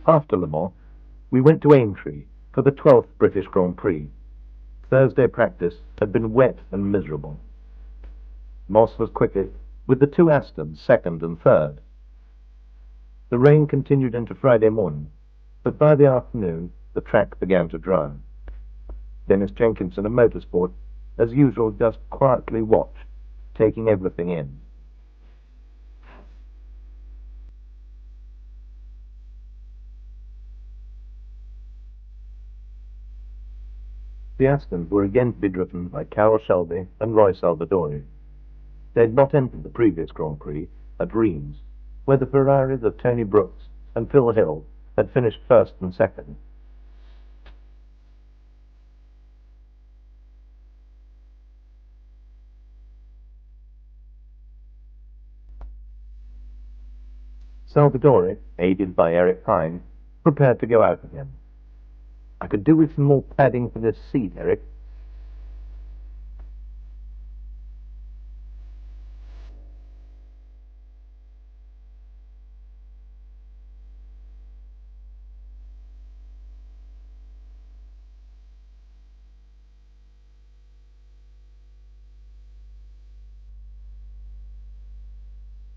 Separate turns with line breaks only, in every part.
After Le Mans, we went to Aintree for the 12th British Grand Prix. Thursday practice had been wet and miserable. Moss was quickest, with the two Astons second and third. The rain continued into Friday morning, but by the afternoon the track began to dry. Dennis Jenkinson of Motorsport, as usual, just quietly watched, taking everything in. The Astons were again to be driven by Carroll Shelby and Roy Salvadori. They had not entered the previous Grand Prix at Reims, where the Ferraris of Tony Brooks and Phil Hill had finished first and second. Salvadori, aided by Eric Hine, prepared to go out again. "I could do with some more padding for this seat, Eric."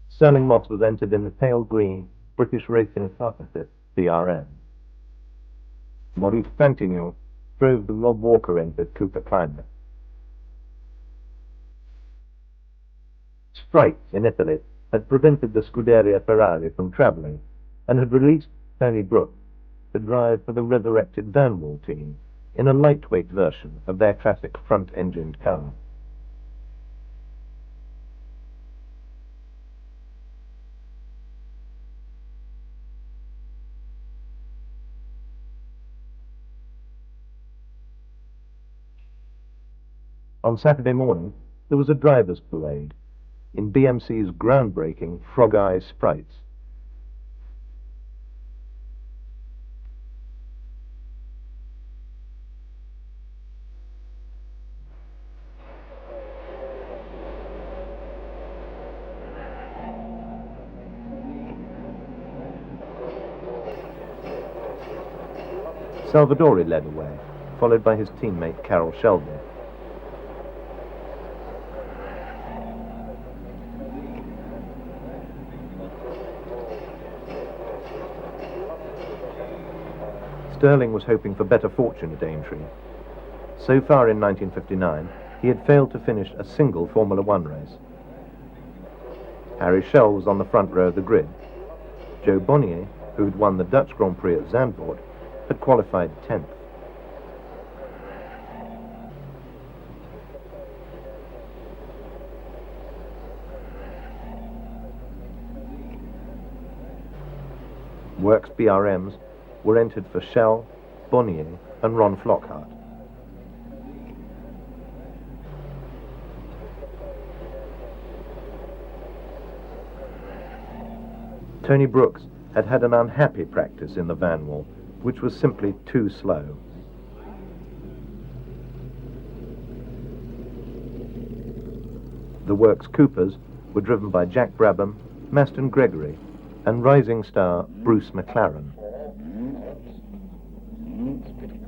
Sterling Moss was entered in the pale green British Racing Partnership BRM. Maurice Fantino drove the Rob Walker entered Cooper Climber. Strikes in Italy had prevented the Scuderia Ferrari from travelling and had released Tony Brooks to drive for the resurrected Vanwall team in a lightweight version of their classic front-engined car. On Saturday morning, there was a driver's parade in BMC's groundbreaking Frog Eye Sprites. Salvadori led away, followed by his teammate Carroll Shelby. Sterling was hoping for better fortune at Aintree. So far in 1959, he had failed to finish a single Formula One race. Harry Schell was on the front row of the grid. Joe Bonnier, who had won the Dutch Grand Prix at Zandvoort, had qualified 10th. Works BRMs were entered for Schell, Bonnier and Ron Flockhart. Tony Brooks had had an unhappy practice in the Vanwall, which was simply too slow. The Works Coopers were driven by Jack Brabham, Maston Gregory and rising star Bruce McLaren.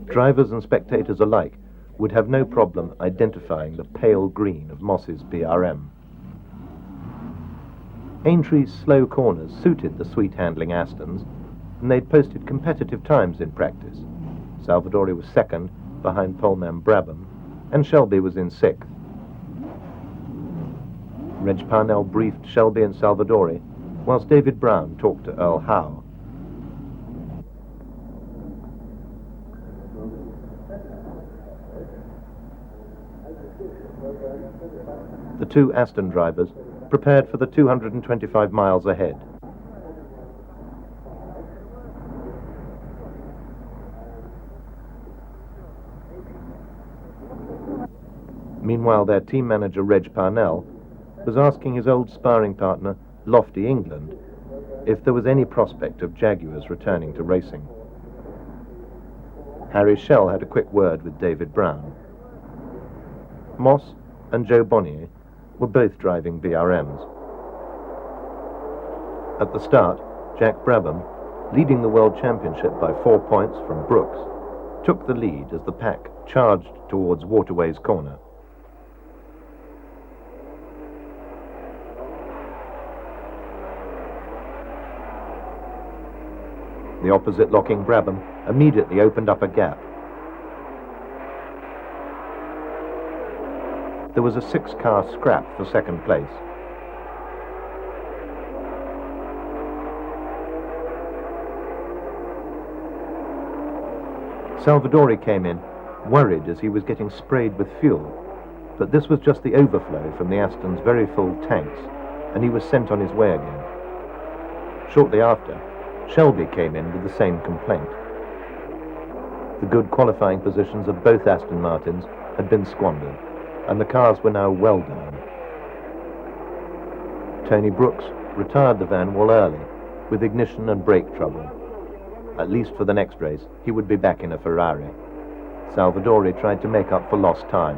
Drivers and spectators alike would have no problem identifying the pale green of Moss's BRM. Aintree's slow corners suited the sweet-handling Astons, and they'd posted competitive times in practice. Salvadori was second, behind poleman Brabham, and Shelby was in sixth. Reg Parnell briefed Shelby and Salvadori, whilst David Brown talked to Earl Howe. The two Aston drivers prepared for the 225 miles ahead. Meanwhile, their team manager, Reg Parnell, was asking his old sparring partner, Lofty England, if there was any prospect of Jaguars returning to racing. Harry Schell had a quick word with David Brown. Moss and Joe Bonnier were both driving BRMs. At the start, Jack Brabham leading the World Championship by 4 points from Brooks, took the lead as the pack charged towards Waterways Corner. The opposite locking Brabham immediately opened up a gap. There was a 6-car scrap for second place. Salvadori came in, worried as he was getting sprayed with fuel, but this was just the overflow from the Aston's very full tanks, and he was sent on his way again. Shortly after, Shelby came in with the same complaint. The good qualifying positions of both Aston Martins had been squandered, and the cars were now well down. Tony Brooks retired the Vanwall early, with ignition and brake trouble. At least for the next race, he would be back in a Ferrari. Salvadori tried to make up for lost time.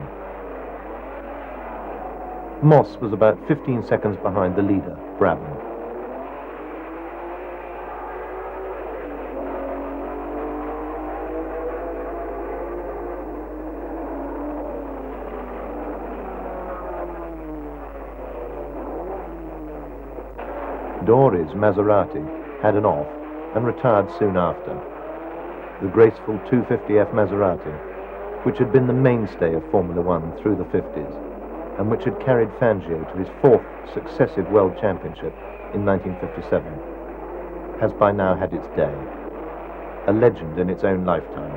Moss was about 15 seconds behind the leader, Brabham. Dory's Maserati had an off and retired soon after. The graceful 250F Maserati, which had been the mainstay of Formula One through the 50s, and which had carried Fangio to his 4th successive World Championship in 1957, has by now had its day, a legend in its own lifetime.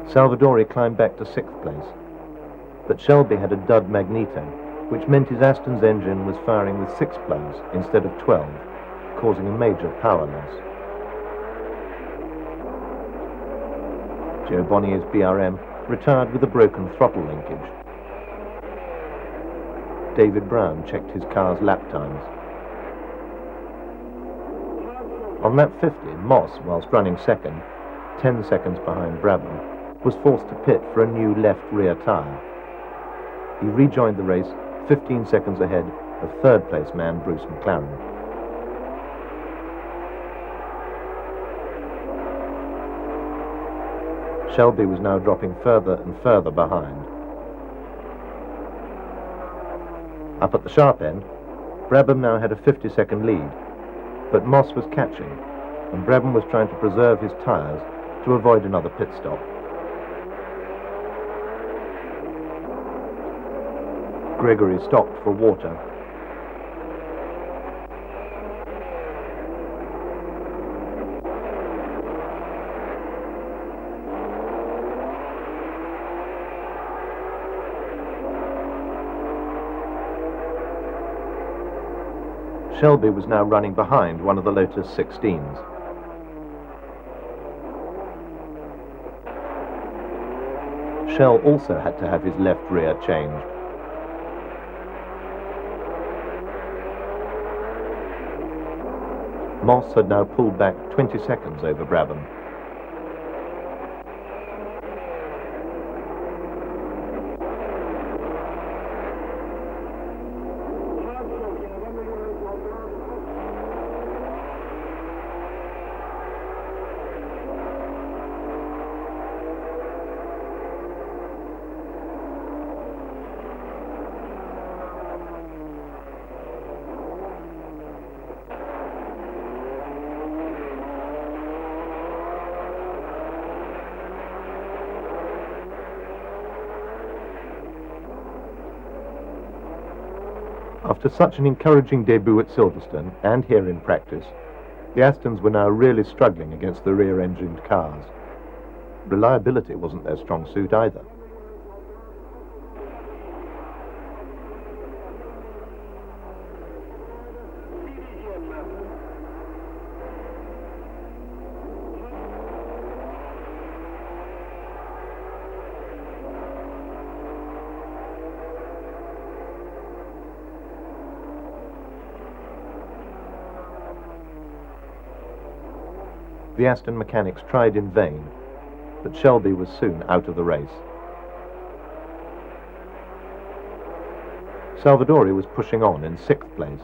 Salvadori climbed back to 6th place, but Shelby had a dud magneto, which meant his Aston's engine was firing with 6 plugs instead of 12, causing a major power loss. Joe Bonnier's BRM retired with a broken throttle linkage. David Brown checked his car's lap times. On lap 50, Moss, whilst running second, 10 seconds behind Brabham, was forced to pit for a new left rear tyre. He rejoined the race 15 seconds ahead of third-place man Bruce McLaren. Shelby was now dropping further and further behind. Up at the sharp end, Brabham now had a 50-second lead, but Moss was catching, and Brabham was trying to preserve his tyres to avoid another pit stop. Gregory stopped for water. Shelby was now running behind one of the Lotus 16s. Shell also had to have his left rear changed. Moss had now pulled back 20 seconds over Brabham. After such an encouraging debut at Silverstone and here in practice, the Astons were now really struggling against the rear-engined cars. Reliability wasn't their strong suit either. The Aston mechanics tried in vain, but Shelby was soon out of the race. Salvadori was pushing on in 6th place.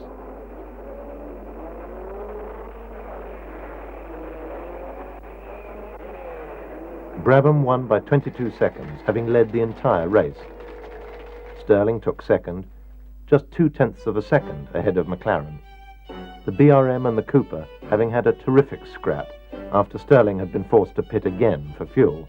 Brabham won by 22 seconds, having led the entire race. Sterling took 2nd, just 0.2 of a second ahead of McLaren. The BRM and the Cooper having had a terrific scrap after Sterling had been forced to pit again for fuel.